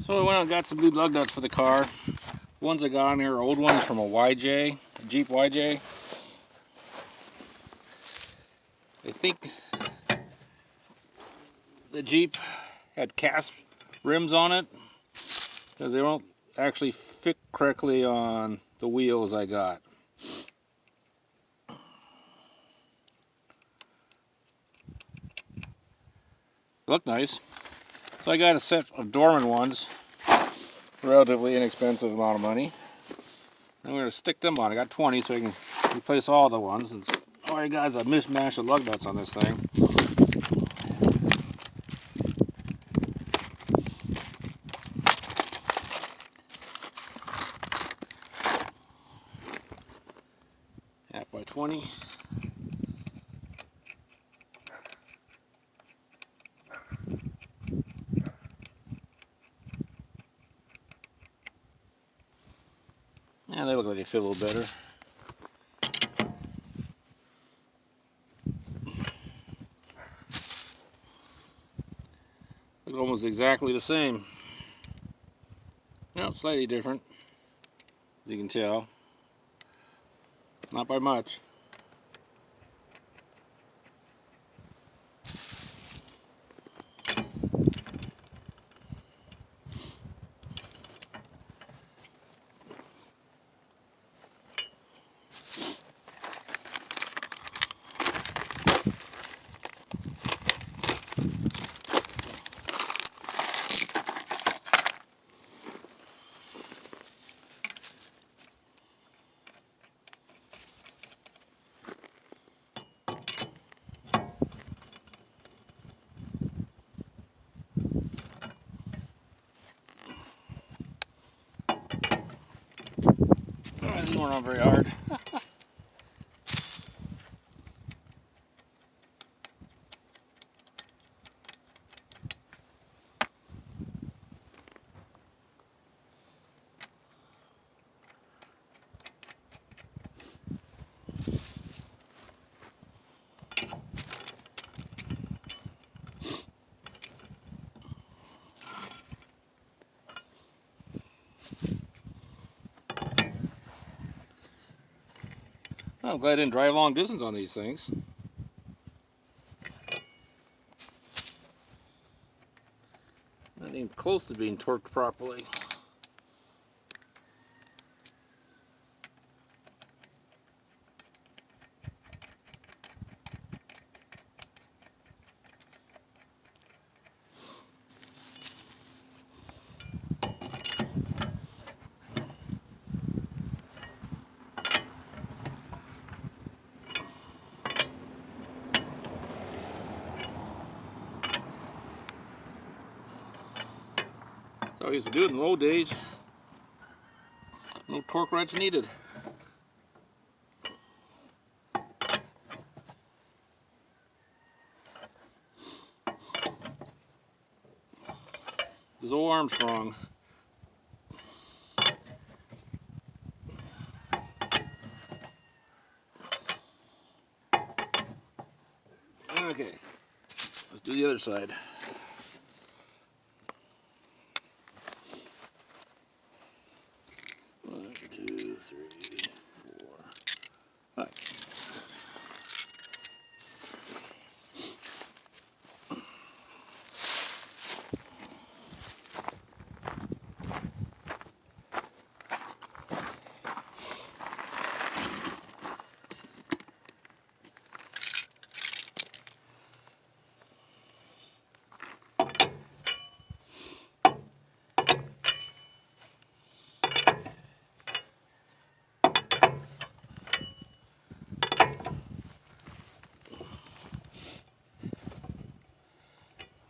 So I went out and got some new lug nuts for the car. The ones I got on here are old ones from a YJ, a Jeep YJ. I think the Jeep had cast rims on it because they don't actually fit correctly on the wheels I got. Look nice. So I got a set of Dorman ones, relatively inexpensive amount of money. I'm going to stick them on. I got 20 so I can replace all the ones. And all I got is a mishmash of lug nuts on this thing. Half by 20. Yeah, they look like they fit a little better. Look almost exactly the same. No, slightly different, as you can tell. Not by much. Oh, these weren't on very hard. I'm glad I didn't drive long distance on these things. Not even close to being torqued properly. That's how I used to do it in the old days. No torque wrench needed. This is old Armstrong. Okay, let's do the other side. One, two, three, four, five.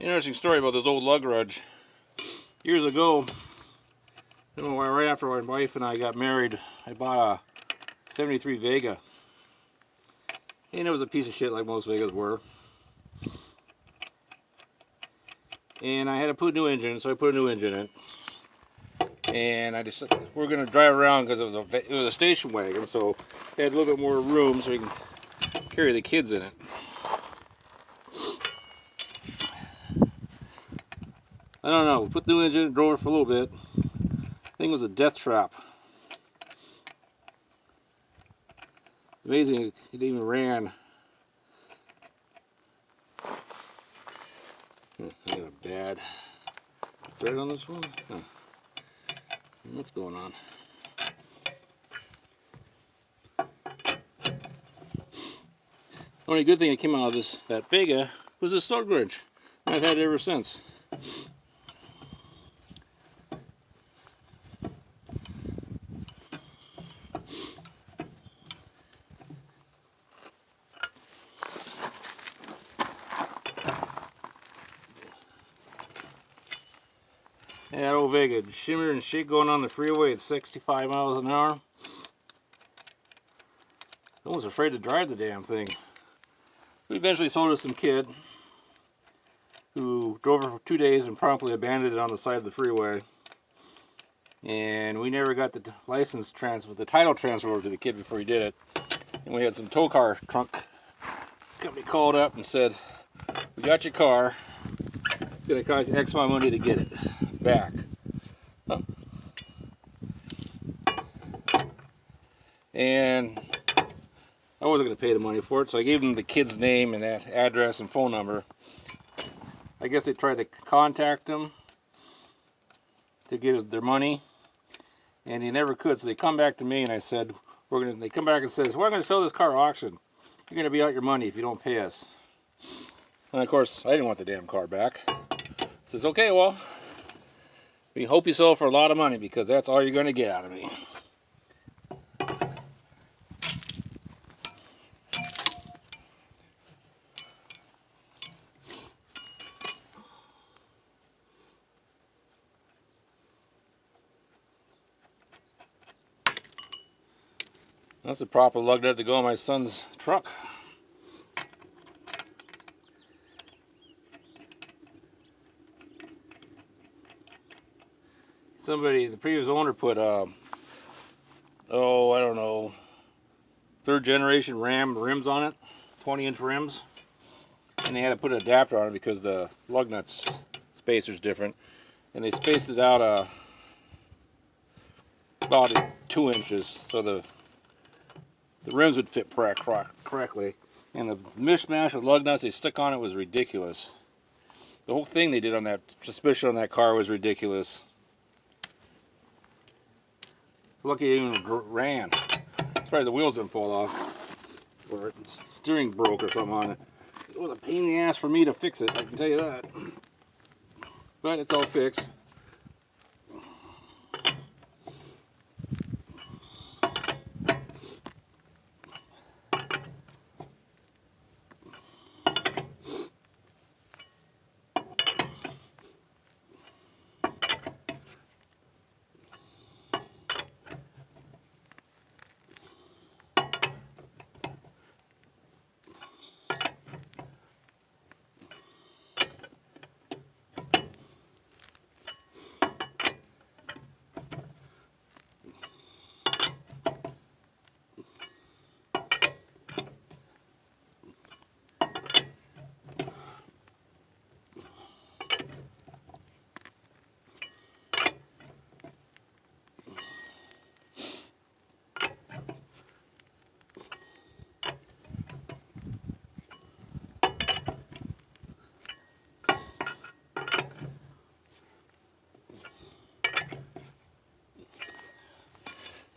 Interesting story about this old lug grudge. Years ago, right after my wife and I got married, I bought a 73 Vega. And it was a piece of shit like most Vegas were. And I had to put a new engine in, so I put a new engine in. And I decided we're going to drive around because it was a station wagon, so it had a little bit more room so we can carry the kids in it. I don't know. We put the new engine in, drove it for a little bit. Thing was a death trap. Amazing, it even ran. I got a bad thread on this one. Huh. What's going on? The only good thing that came out of that Vega was this lug wrench. I've had it ever since. Yeah, that old Vega, shimmer and shake going on the freeway at 65 miles an hour. I was afraid to drive the damn thing. We eventually sold it to some kid who drove it for 2 days and promptly abandoned it on the side of the freeway. And we never got the license transfer, the title transfer over to the kid before he did it. And we had some tow car trunk company called up and said, "We got your car. It's going to cost X amount of money to get it back." Huh. And I wasn't going to pay the money for it, so I gave them the kid's name and that address and phone number. I guess they tried to contact him to get us their money, and he never could. So they come back to me, and I said, they come back and says, "We're going to sell this car at auction. You're going to be out your money if you don't pay us." And of course, I didn't want the damn car back. I says, "Okay, well, we hope you sell it for a lot of money because that's all you're going to get out of me." That's the proper lug nut to go on my son's truck. The previous owner put, I don't know, 3rd generation Ram rims on it, 20-inch rims. And they had to put an adapter on it because the lug nut's spacer's different. And they spaced it out about 2 inches so the rims would fit correctly. And the mishmash of lug nuts they stuck on it was ridiculous. The whole thing they did on that suspension on that car was ridiculous. Lucky it even ran. Surprised the wheels didn't fall off. Or the steering broke or something on it. It was a pain in the ass for me to fix it, I can tell you that. But it's all fixed.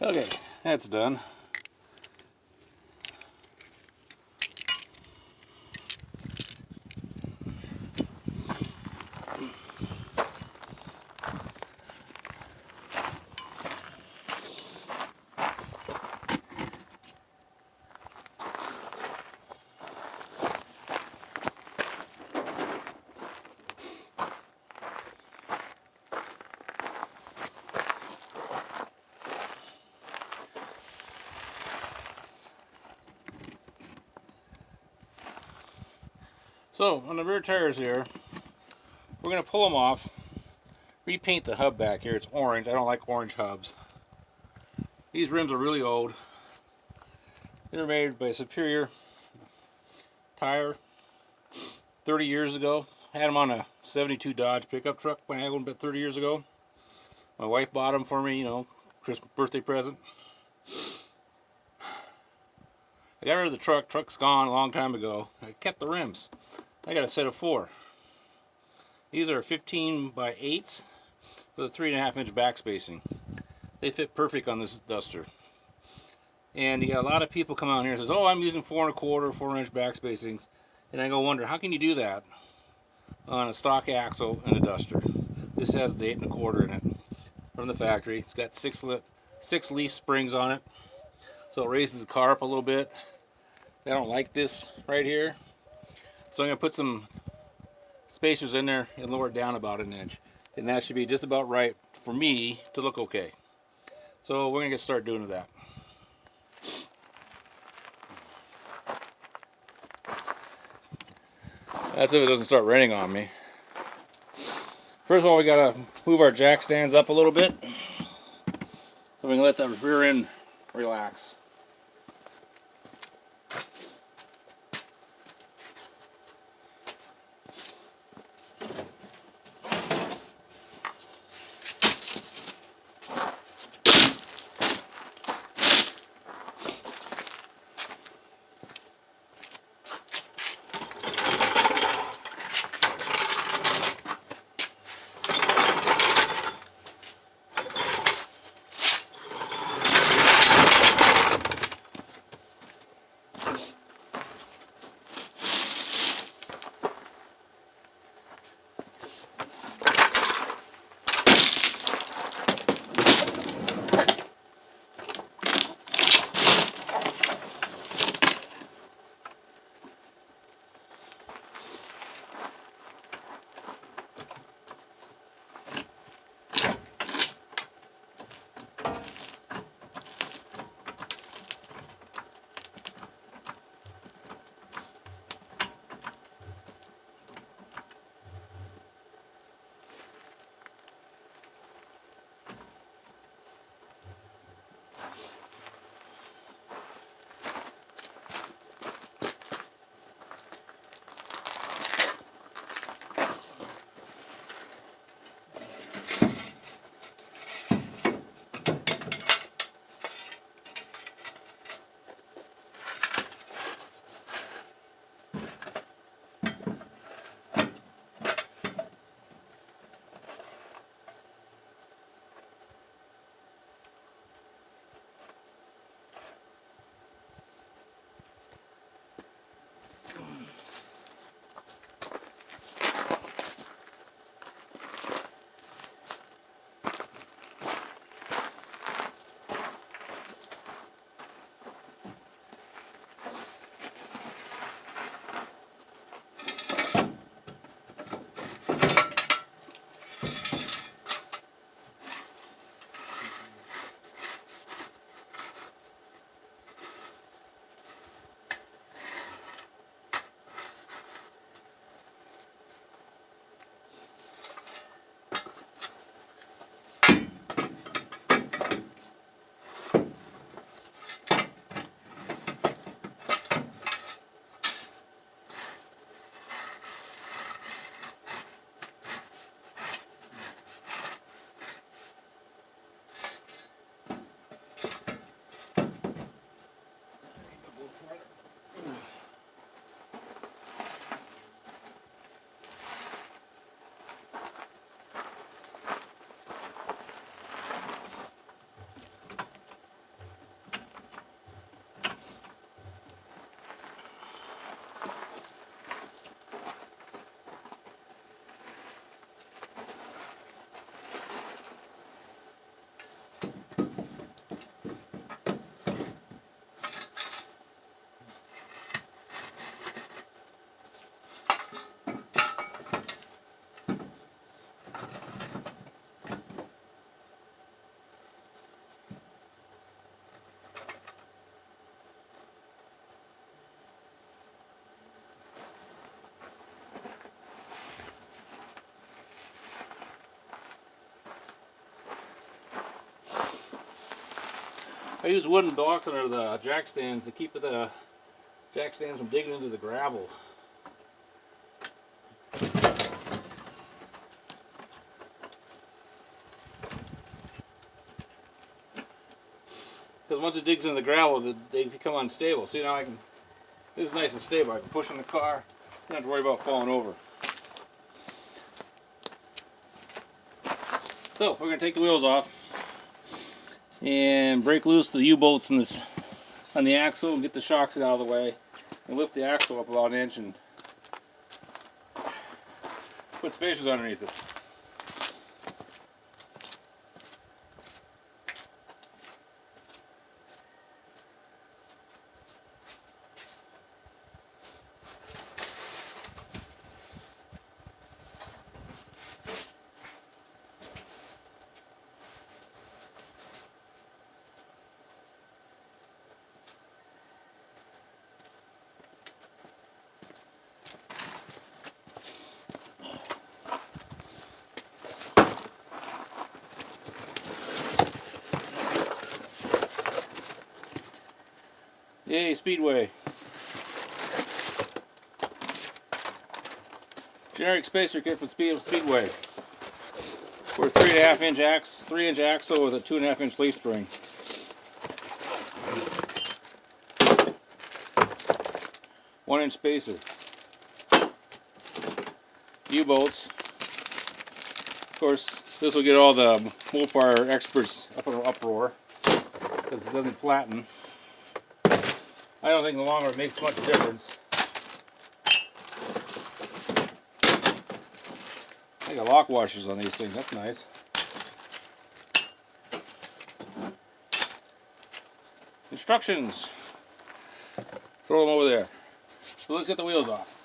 Okay, that's done. So, on the rear tires here, we're going to pull them off, repaint the hub back here. It's orange. I don't like orange hubs. These rims are really old. They were made by Superior Tire 30 years ago. had them on a 72 Dodge pickup truck when I had one about 30 years ago. My wife bought them for me, you know, Christmas birthday present. I got rid of the truck. Truck's gone a long time ago. I kept the rims. I got a set of 4. These are 15 by 8s with a 3.5 inch back spacing. They fit perfect on this Duster. And you got a lot of people come out here and says, "Oh, I'm using 4.25, 4-inch back spacings," and I go wonder, how can you do that on a stock axle and a Duster? This has the 8.25 in it from the factory. It's got 6 leaf springs on it, so it raises the car up a little bit. I don't like this right here, so I'm going to put some spacers in there and lower it down about an inch, and that should be just about right for me to look okay. So we're going to get started doing that. That's if it doesn't start raining on me. First of all, we got to move our jack stands up a little bit so we can let that rear end relax. I use wooden blocks under the jack stands to keep the jack stands from digging into the gravel. because once it digs in the gravel, they become unstable. See, now I can, this is nice and stable. I can push in the car, don't have to worry about falling over. So we're going to take the wheels off and break loose the U-bolts on the axle and get the shocks out of the way and lift the axle up about an inch and put spacers underneath it. Yay, Speedway. Generic spacer kit from Speedway. For a 3.5 inch axle with a 2.5 inch leaf spring. One-inch spacer. U-bolts. Of course, this will get all the Mopar experts up in an uproar because it doesn't flatten. I don't think in the long run it makes much difference. I got lock washers on these things, that's nice. Instructions. Throw them over there. So let's get the wheels off.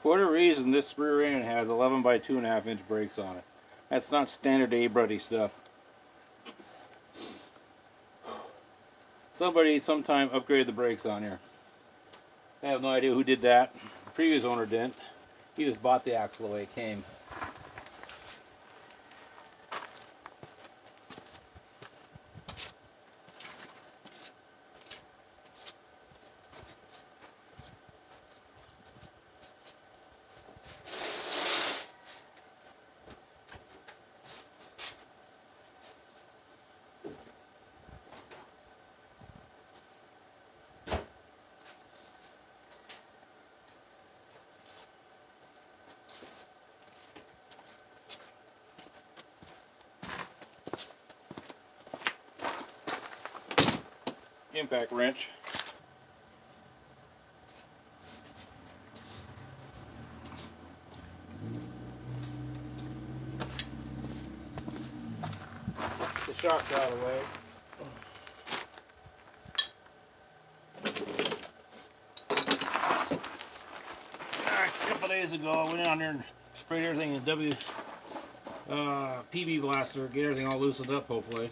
For whatever reason, this rear end has 11 by 2.5 inch brakes on it. That's not standard A-Buddy stuff. Somebody sometime upgraded the brakes on here. I have no idea who did that. The previous owner didn't. He just bought the axle the way it came. Impact wrench. The shock's out of the way. A couple days ago, I went down there and sprayed everything in PB blaster, get everything all loosened up, hopefully.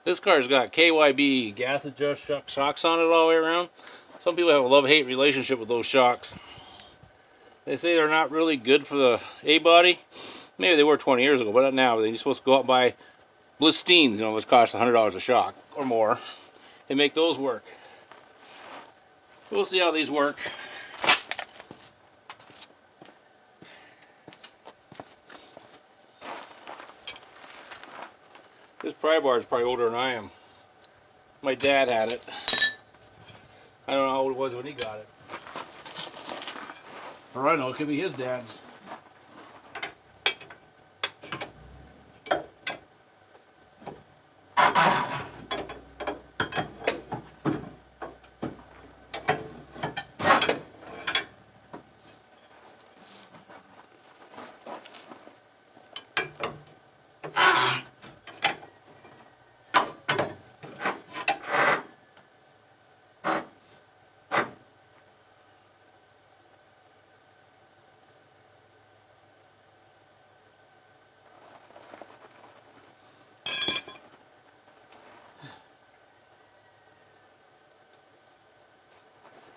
This car's got KYB gas adjust shocks on it all the way around. Some people have a love-hate relationship with those shocks. They say they're not really good for the A-body. Maybe they were 20 years ago, but not now. They're supposed to go out and buy Blisteens, you know, which cost $100 a shock or more, and make those work. We'll see how these work. This pry bar is probably older than I am. My dad had it. I don't know how old it was when he got it. For I know, it could be his dad's.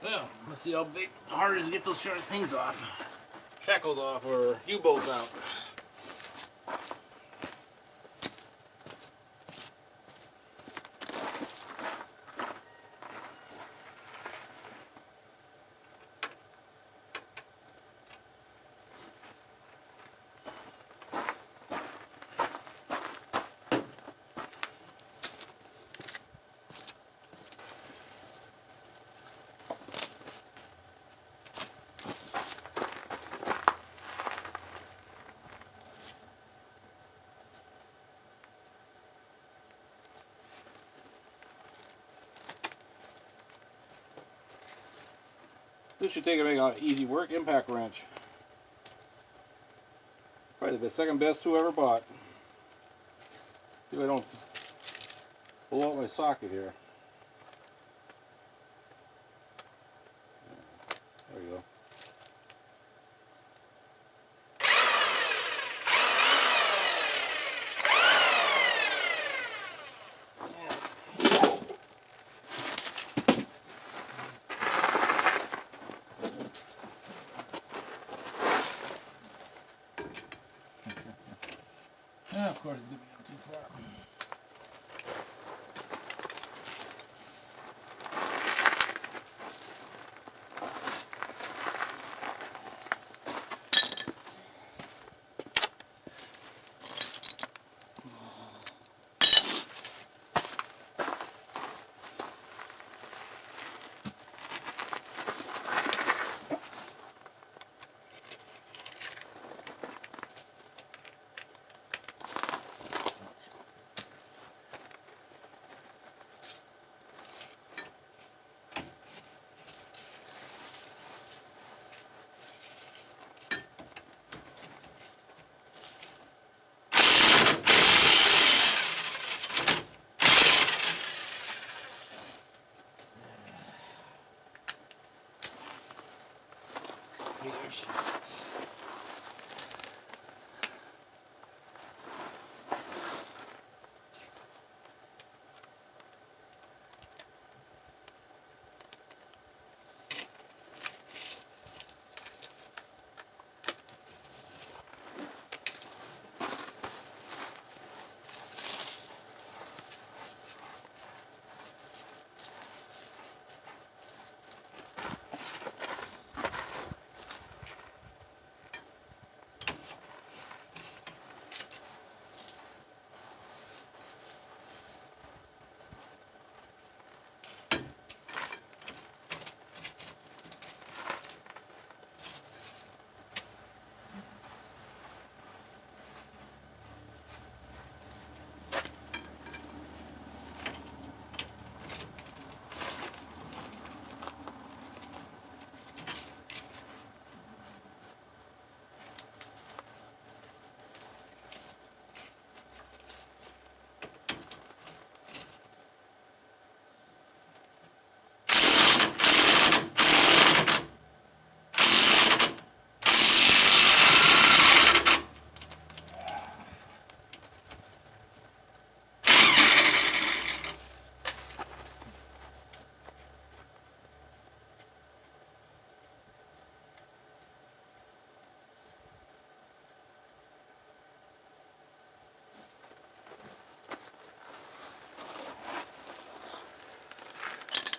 Well, let's see how hard it is to get those things off. Shackles off or U-bolts out. This should take an easy work. Impact wrench. Probably the second best tool I ever bought. See if I don't pull out my socket here. There we go. Yeah, of course, it's going to be too far.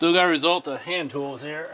Still got a result of hand tools here.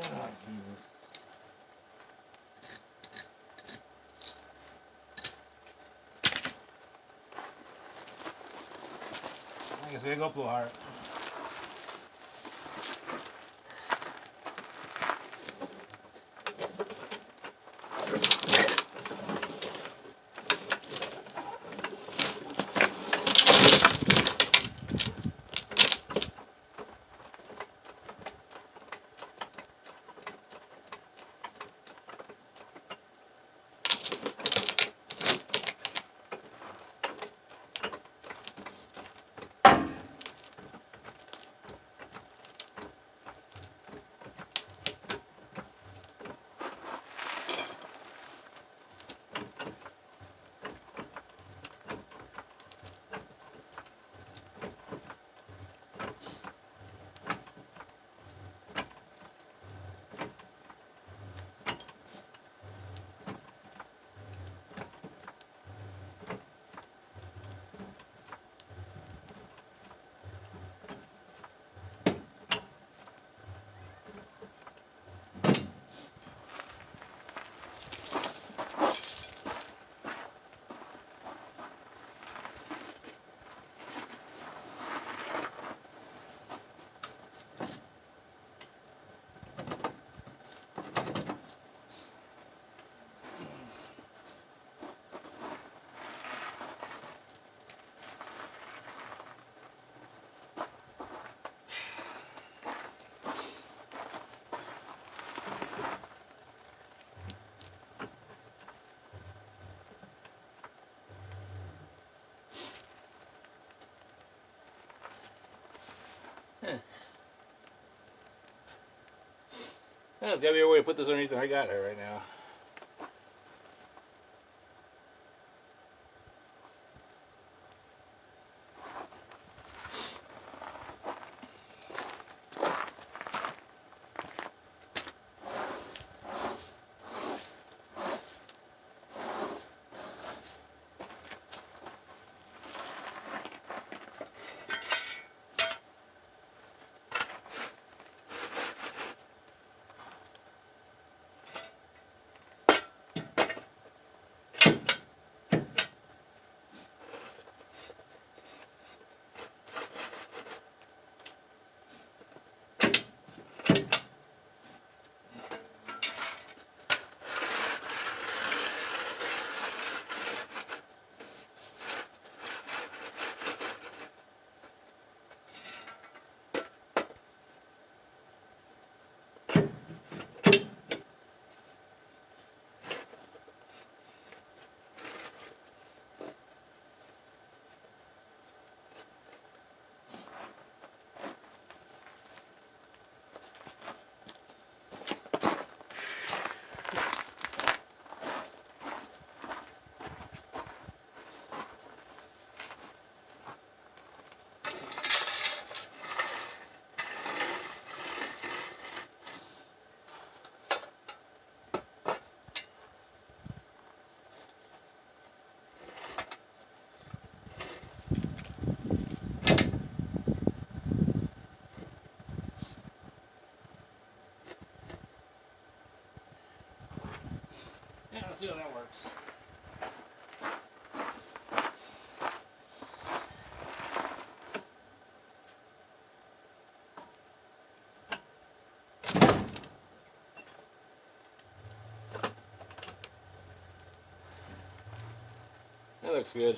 Oh, Jesus. I guess we gotta go up a little higher. There's gotta be a way to put this underneath than I got there right now. Yeah, let's see how that works. That looks good.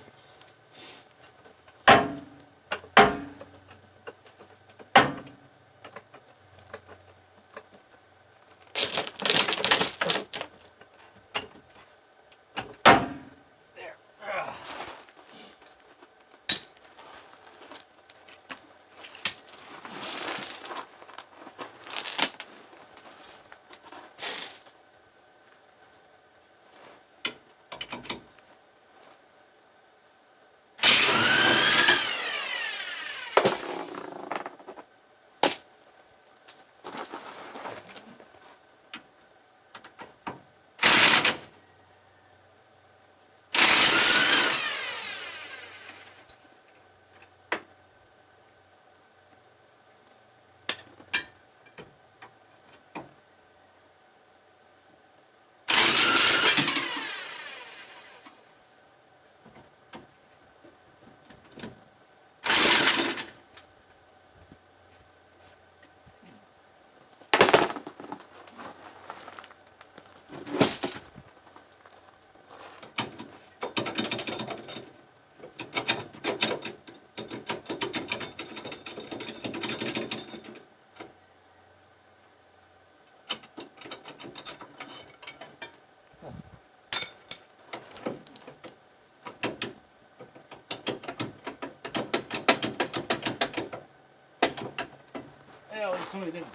Yeah, at least somebody didn't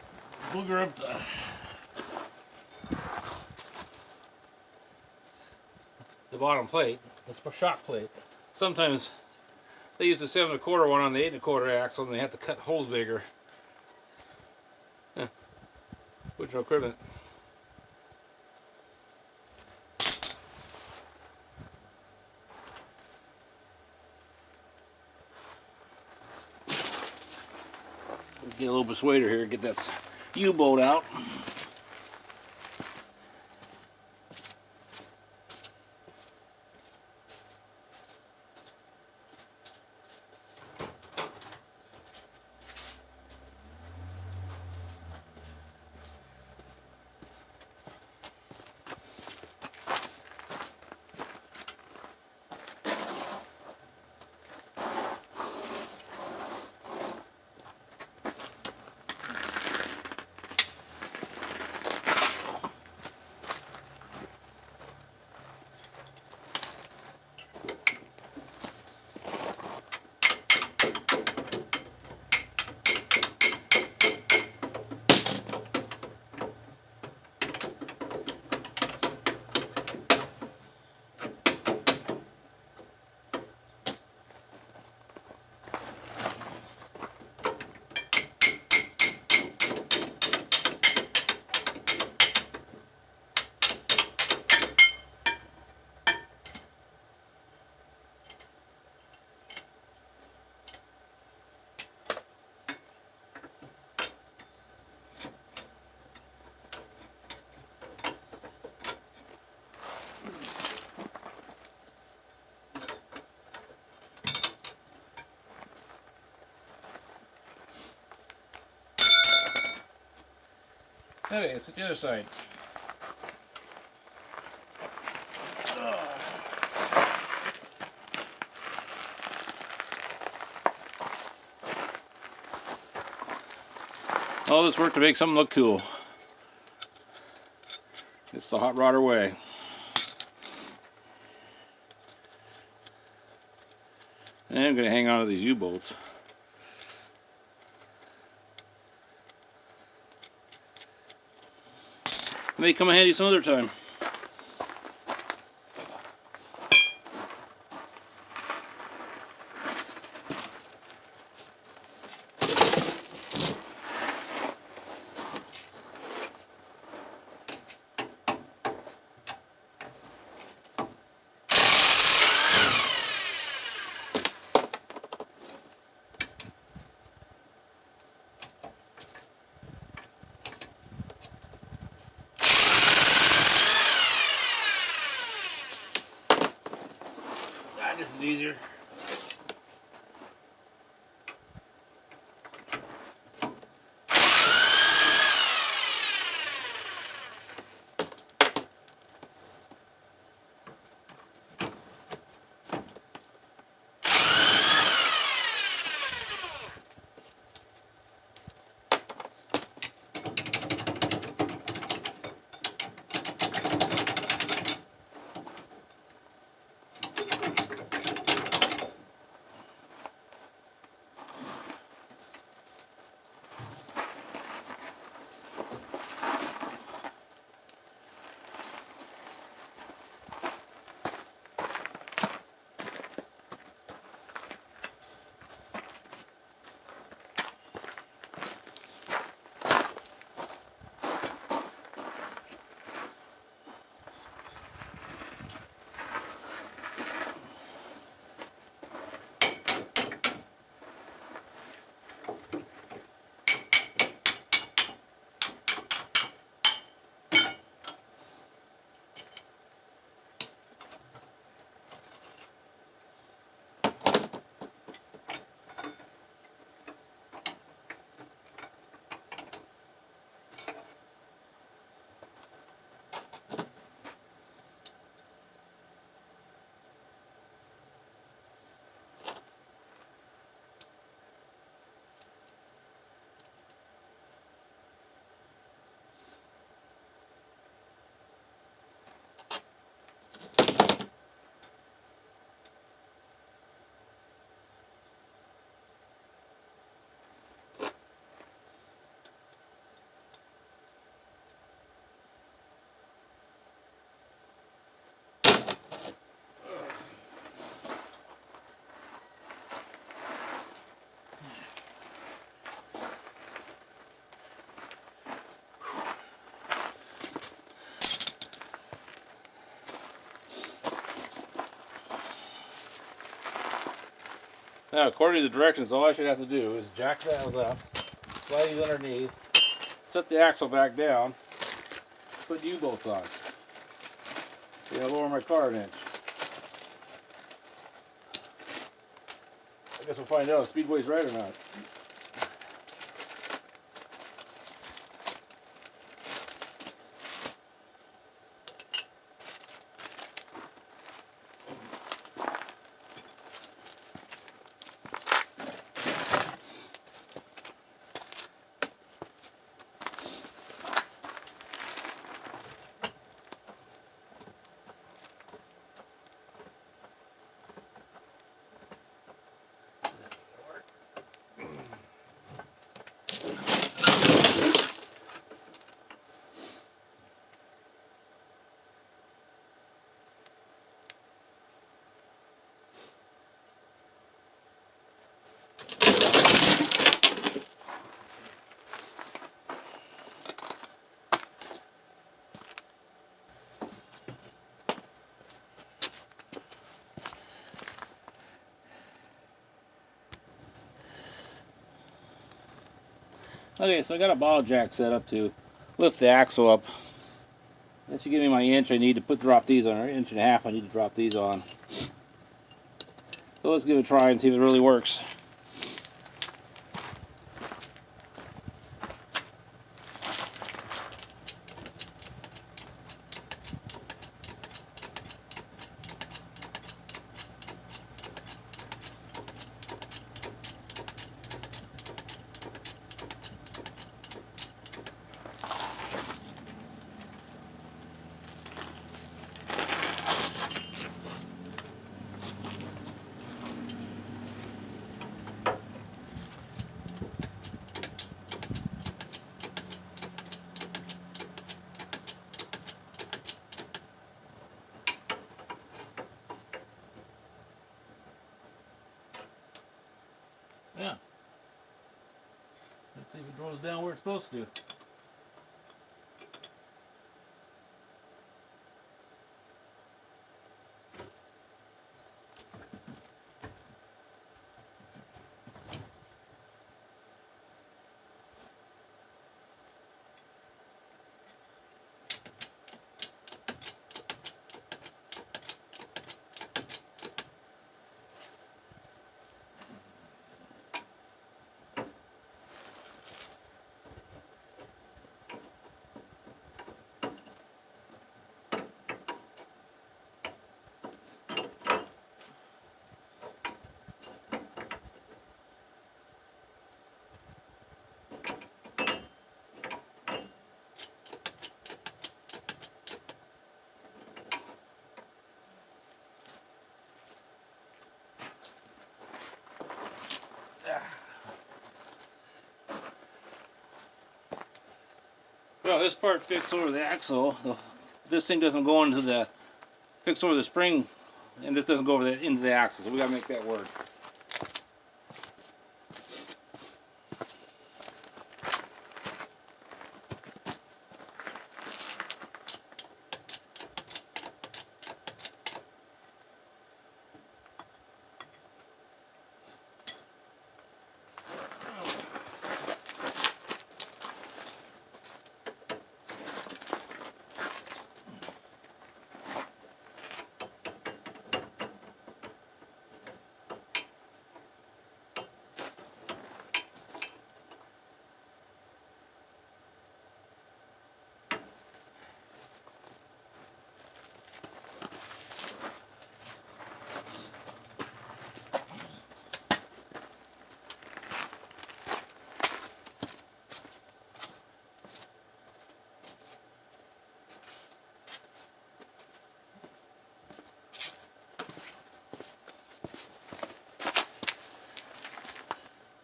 booger up the bottom plate. It's a shock plate. Sometimes they use the 7 1/4 one on the 8 1/4 axle, and they have to cut holes bigger. Yeah. Original equipment. Get a little persuader here, get that U-bolt out. Okay, let's hit the other side. All this work to make something look cool. It's the hot rodder way. And I'm going to hang on to these U-bolts. May come in handy some other time. This is easier. Now, according to the directions, all I should have to do is jack the valves up, slide these underneath, set the axle back down, put U-bolts on. See, I'll lower my car an inch. I guess we'll find out if Speedway's right or not. Okay, so I got a bottle jack set up to lift the axle up. That should give me my inch I need to drop these on, or inch and a half I need to drop these on. So let's give it a try and see if it really works. Yeah. Let's see if it rolls down where it's supposed to. Well, this part fits over the axle. This thing doesn't go into the fix over the spring, and this doesn't go over into the axle. So we gotta make that work.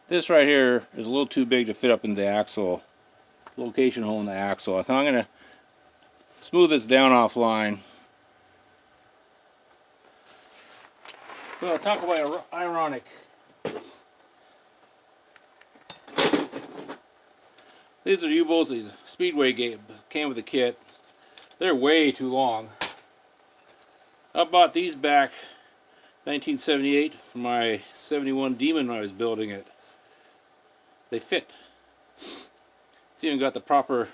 This right here is a little too big to fit up in the axle, location hole in the axle. I think I'm going to smooth this down offline. Well, talk about ironic. These are U-bolts the Speedway came with the kit. They're way too long. I bought these back 1978 for my 71 Demon when I was building it. They fit. It's even got the proper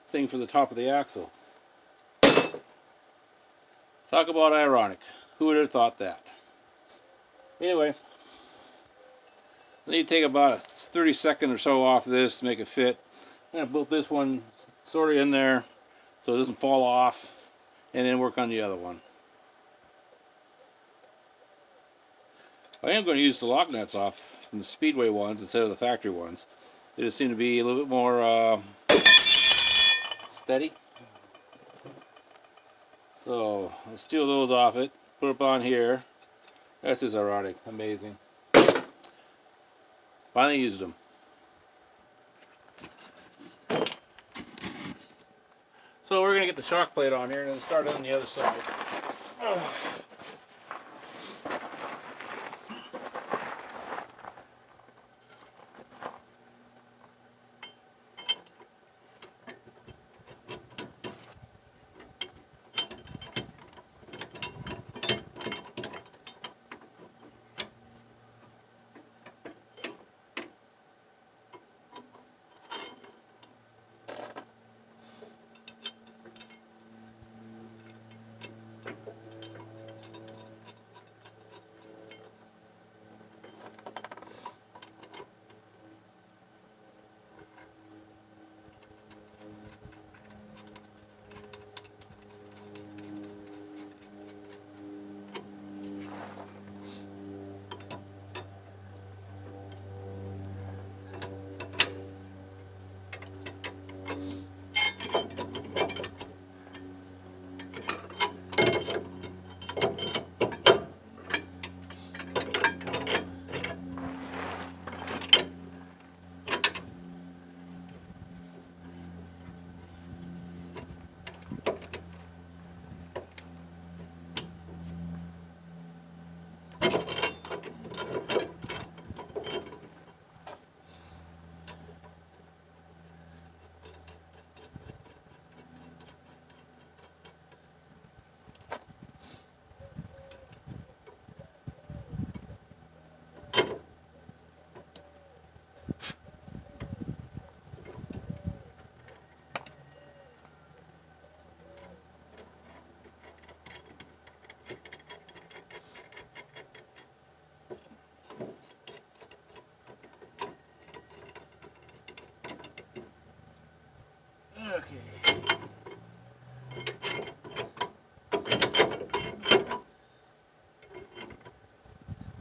thing for the top of the axle. Talk about ironic. Who would have thought that? Anyway, I need to take about a 30-second or so off this to make it fit. I'm going to put this one sort of in there so it doesn't fall off, and then work on the other one. I am going to use the lock nuts off from the Speedway ones instead of the factory ones. They just seem to be a little bit more steady. So I'll steal those off it, put it on here. That's just ironic, amazing. Finally used them. So we're going to get the shock plate on here and then start on the other side.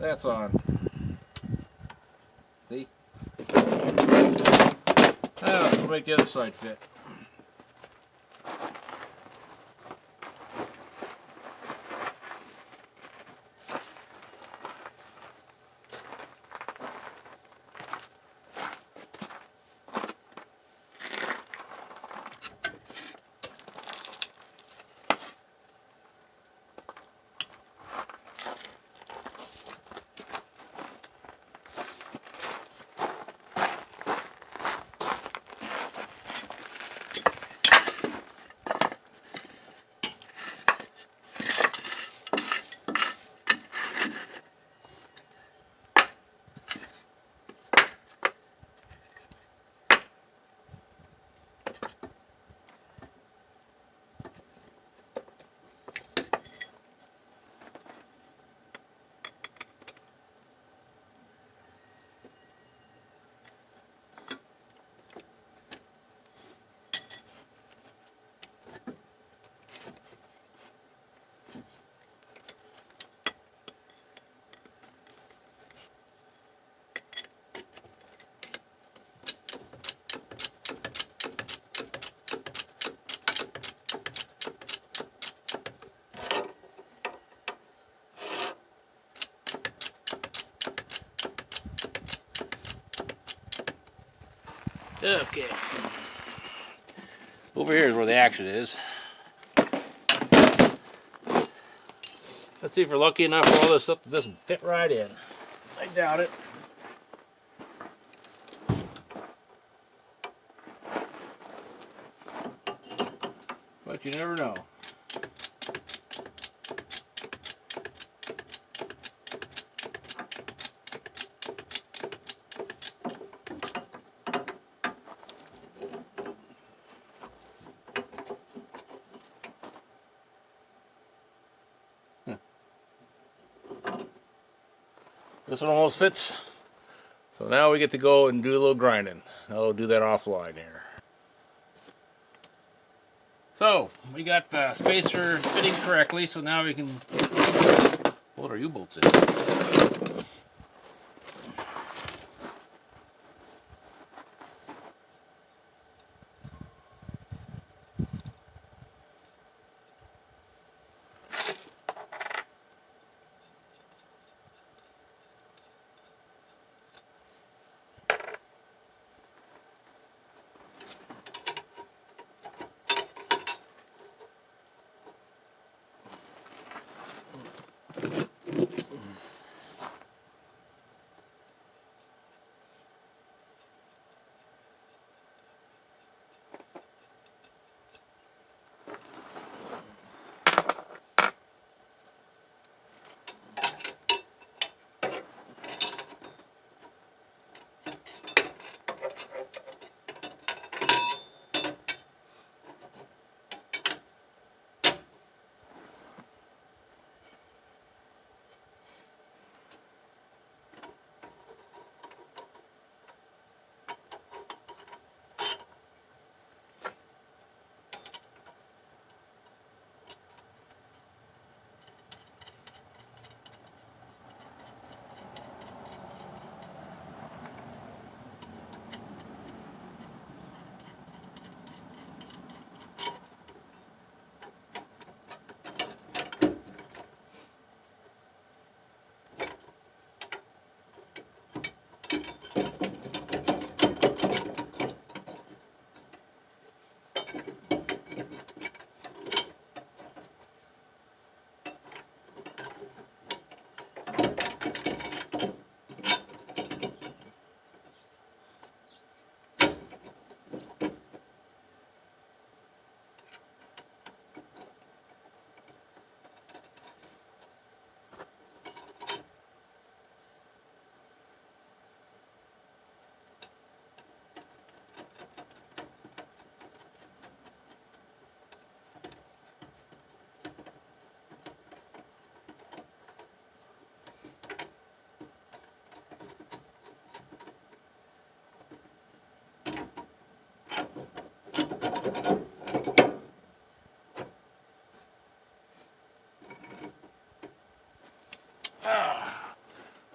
That's on. See? Now we'll make the other side fit. Okay. Over here is where the action is. Let's see if we're lucky enough for all this stuff that doesn't fit right in. I doubt it. But you never know. This one almost fits. So now we get to go and do a little grinding. I'll do that offline here. So we got the spacer fitting correctly, so now we can load our U-bolts in.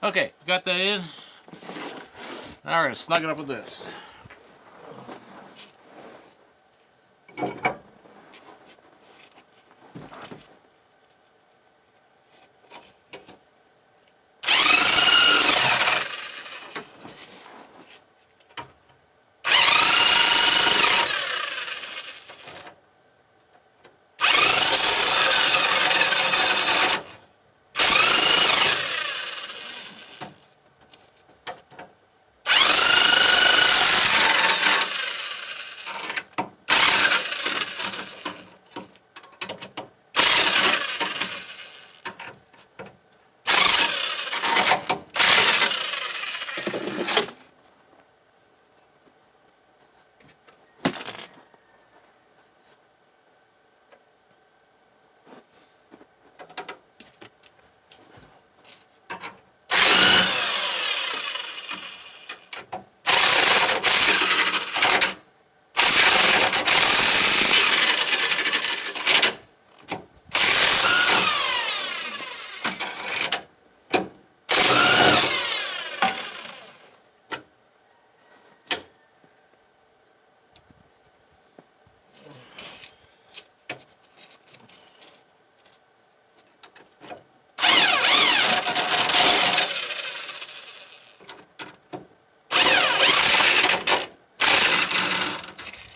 Okay, got that in. Now we're going to snug it up with this.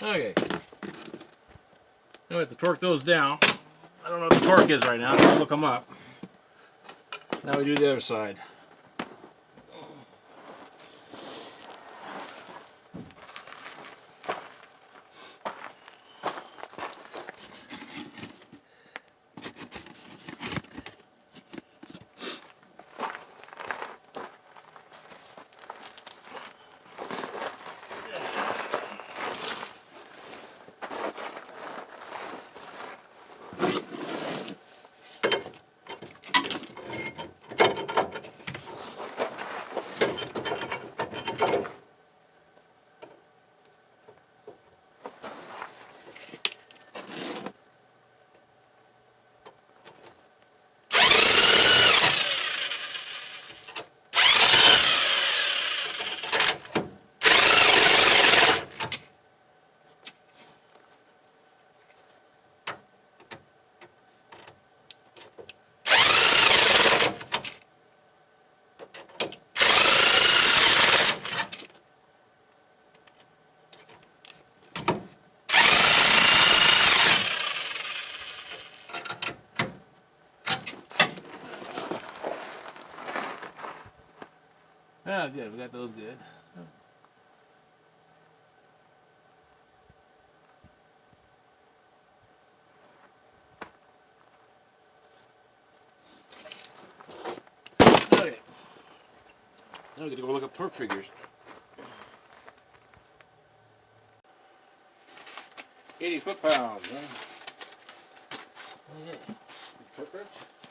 Okay. Now we have to torque those down. I don't know what the torque is right now. Let's look them up. Now we do the other side. Oh, good. We got those good. Okay. Now we get to go look up torque figures. 80 foot-pounds. Huh? Okay. Torque wrench.